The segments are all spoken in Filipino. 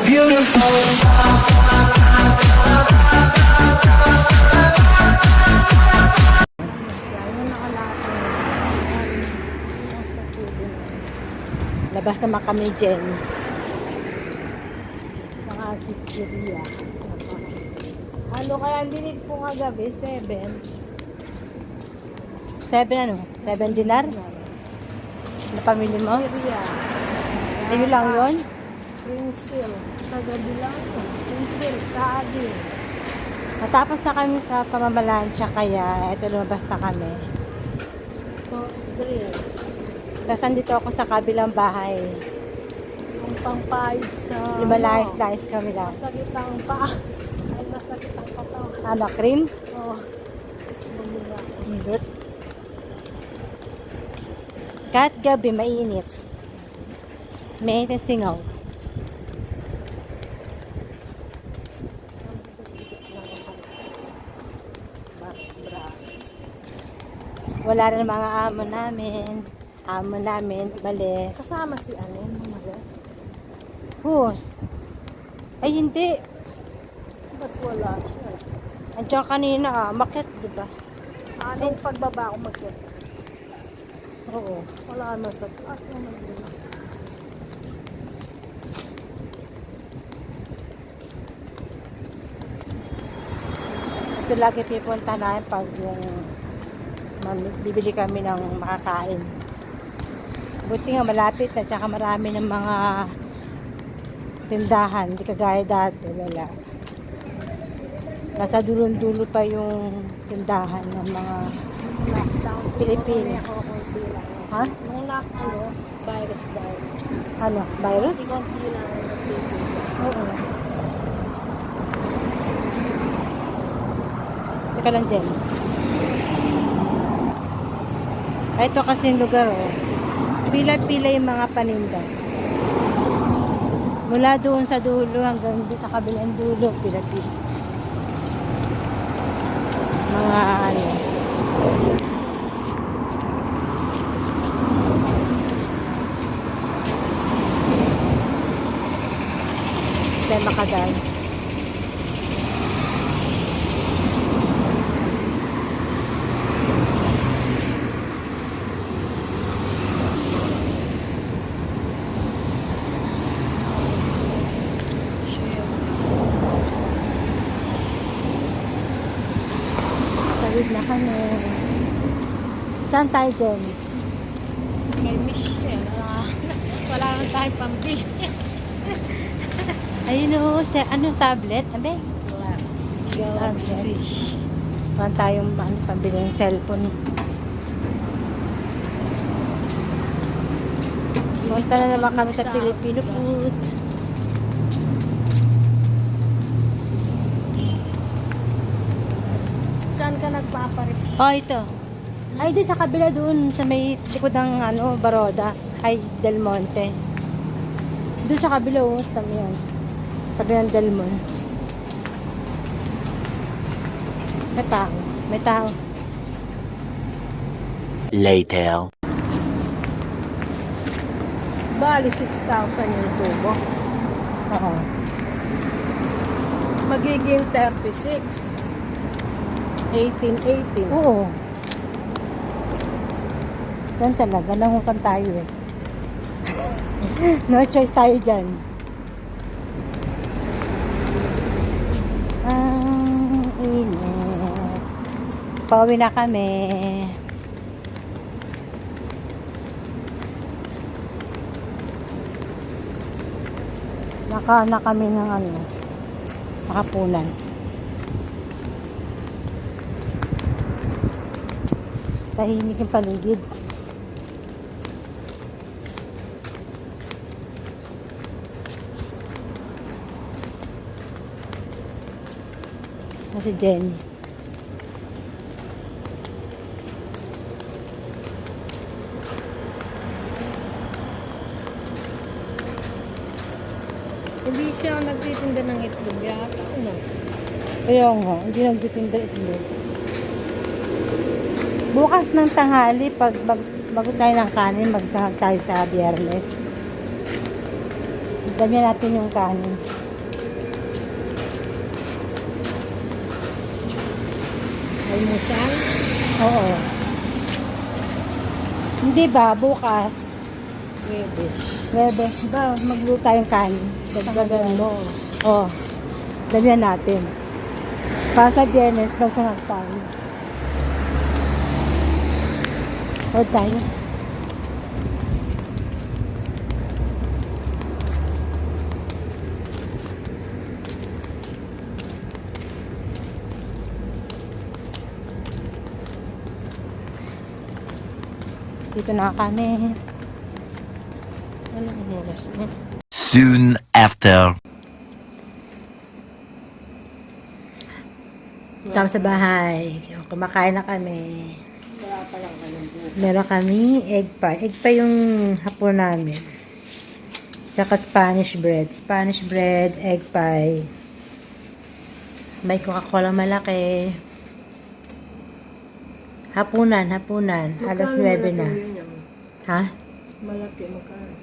beautiful. Labas naman kami dyan. Mga chichiria. Ano kaya binit po nga gabi? 7 ano? 7 dinar? Na pamili mo? Syria. Sa'yo lang yun? Prinsil. Kagabi lang ito. Prinsil. Saadi. Matapos na kami sa pamamalansya kaya ito lumabas na kami. So, grill. Tapos nandito ako sa kabilang bahay. Yung pangpahid sa... Lumalayas-layas kami lang. Masakit ang paa. Ay, masakit ang pata. Ano, cream? Oo. Bumila. Hindot. Kahit gabi, mainit. May singaw. Wala rin mga amo namin. Amo namin, balis. Kasama si Alin. Mamalas. Hus. Ay, hindi. Ba't wala siya? Andiyan kanina, makit, diba? Anong pagbaba ko mag-get? Oo. Wala na sa taas naman din. Ito lagi pipunta namin pag yung bibili kami ng makakain. Buti nga malapit at saka marami ng mga tindahan. Hindi kagaya dati, wala. Nasa dulon-dulo pa yung tindahan ng mga Lockdown. Pilipino. Ako konti lang. Ha? Nung virus daw. Ano? Virus? Konti lang. Oo. Teka lang dyan. Ito kasi yung lugar, oh. Pila-pila yung mga paninda. Mula doon sa dulo hanggang doon sa kabilang dulo, pila-pila. Mga ano. Tayo makadal. Tawid na kami. Saan tayo dyan? Kay Michelle. Wala naman tayong pambili. Ayun o, anong tablet? Abe? Galaxy. Saan tayong pambili ng cellphone? Punta na naman kami sa Filipino food. Saan ka nagpaparis? Oh, ito. Ay, di sa kabila doon, sa may likod ng Baroda. Ay, Del Monte. Doon sa kabila, oh, tabi yan. Tabi ng Del Monte. May tao. May tao. Later. Bali, 6,000 yung tubo. Oo. Magiging 36. 18. Oo. Yan talaga, nangutang tayo eh. No choice tayo dyan. Ang init. Pauwi na kami. Naka kami ng nakapunan. Tahimik yung paligid. Si Jenny. Hindi siya nagtitinda ng itlog yata. Ano? Kaya nga, hindi nagtitinda itlog. Bukas ng tanghali, bago tayo ng kanin, magsahag tayo sa Biyernes. Damihan natin yung kanin. Almusal? Oo. Hindi ba, bukas, Pwede. Webe, ba, magluto tayong kanin. Dagdagan mo. Oo. Damihan natin. Para sa Biyernes, basta tayo. O tayo. Dito na kami. Anong oras na? Soon after. Tama sa bahay. Kumakain na kami. Wala pa lang anong buka. Meron kami egg pie. Egg pie yung hapon namin. Tsaka Spanish bread. Spanish bread, egg pie. May Coca-Cola malaki. Hapunan. Alas 9 na. Ha? Malaki, magkano?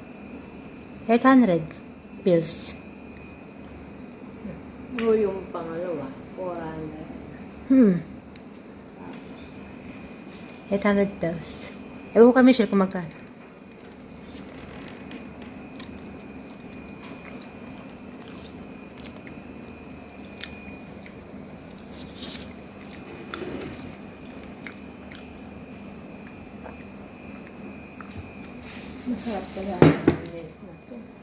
800 bills. O yung pangalawa, 400. 800 bills. Ewan ko kami siya kung magkano. Masarap pala ang Mayonnaise na to.